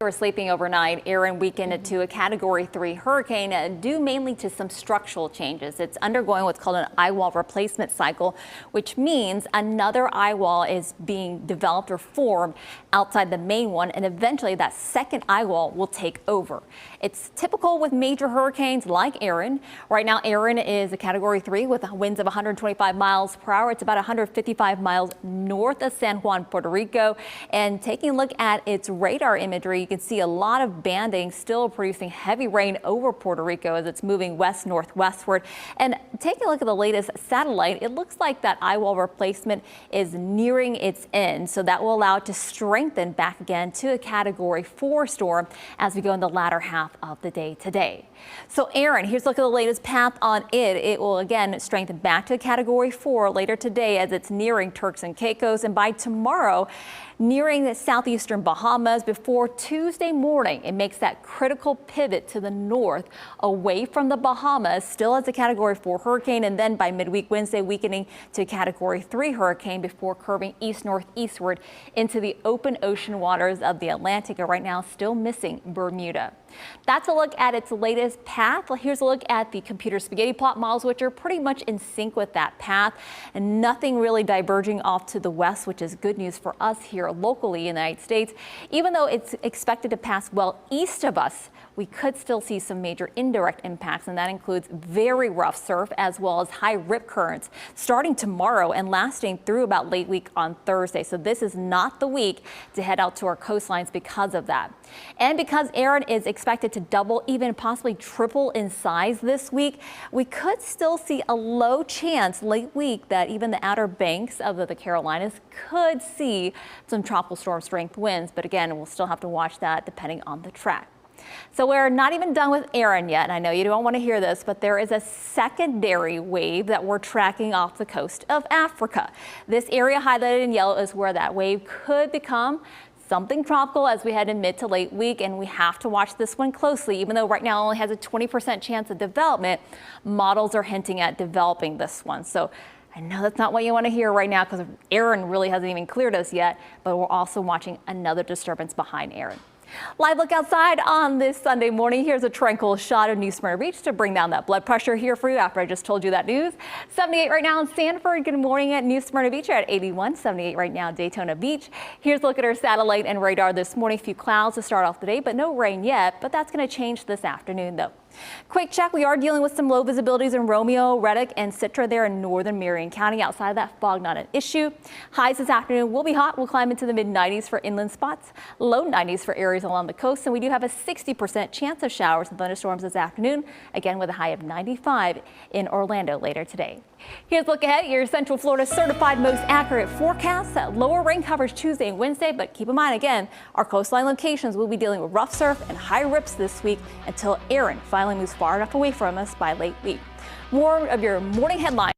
You were sleeping overnight. Erin weakened to a Category 3 hurricane due mainly to some structural changes. It's undergoing what's called an eye wall replacement cycle, which means another eye wall is being developed or formed outside the main one, and eventually that second eye wall will take over. It's typical with major hurricanes like Erin. Right now, Erin is a Category 3 with winds of 125 miles per hour. It's about 155 miles north of San Juan, Puerto Rico. And taking a look at its radar imagery, you can see a lot of banding still producing heavy rain over Puerto Rico as it's moving west-northwestward. And taking a look at the latest satellite, it looks like that eye wall replacement is nearing its end. So that will allow it to strengthen back again to a Category 4 storm as we go in the latter half of the day today. So Erin, here's a look at the latest path on it. It will again strengthen back to a Category 4 later today as it's nearing Turks and Caicos, and by tomorrow nearing the southeastern Bahamas. Before Tuesday morning, it makes that critical pivot to the north away from the Bahamas, still as a Category 4 hurricane, and then by midweek Wednesday weakening to a Category 3 hurricane before curving east-northeastward into the open ocean waters of the Atlantic, and right now still missing Bermuda. That's a look at its latest path. Here's a look at the computer spaghetti plot models, which are pretty much in sync with that path, and nothing really diverging off to the west, which is good news for us here locally in the United States. Even though it's expected to pass well east of us, we could still see some major indirect impacts, and that includes very rough surf as well as high rip currents starting tomorrow and lasting through about late week on Thursday. So this is not the week to head out to our coastlines because of that. And because Erin is expected to double, even possibly triple in size this week, we could still see a low chance late week that even the outer banks of the Carolinas could see some tropical storm strength winds. But again, we'll still have to watch that depending on the track. So we're not even done with Erin yet. I know you don't want to hear this, but there is a secondary wave that we're tracking off the coast of Africa. This area highlighted in yellow is where that wave could become something tropical as we head in mid to late week, and we have to watch this one closely. Even though right now it only has a 20% chance of development, models are hinting at developing this one. So I know that's not what you want to hear right now because Erin really hasn't even cleared us yet, but we're also watching another disturbance behind Erin. Live look outside on this Sunday morning. Here's a tranquil shot of New Smyrna Beach to bring down that blood pressure here for you after I just told you that news. 78 right now in Sanford. Good morning at New Smyrna Beach. You're at 81, 78 right now Daytona Beach. Here's a look at our satellite and radar this morning. A few clouds to start off the day, but no rain yet. But that's going to change this afternoon, though. Quick check. We are dealing with some low visibilities in Romeo, Reddick, and Citra there in northern Marion County. Outside of that, fog not an issue. Highs this afternoon will be hot. We'll climb into the mid-90s for inland spots, low 90s for areas along the coast, and we do have a 60% chance of showers and thunderstorms this afternoon, again with a high of 95 in Orlando later today. Here's a look ahead. Your Central Florida certified most accurate forecast. Lower rain coverage Tuesday and Wednesday, but keep in mind again, our coastline locations will be dealing with rough surf and high rips this week until Erin finally moves far enough away from us by late week. More of your morning headlines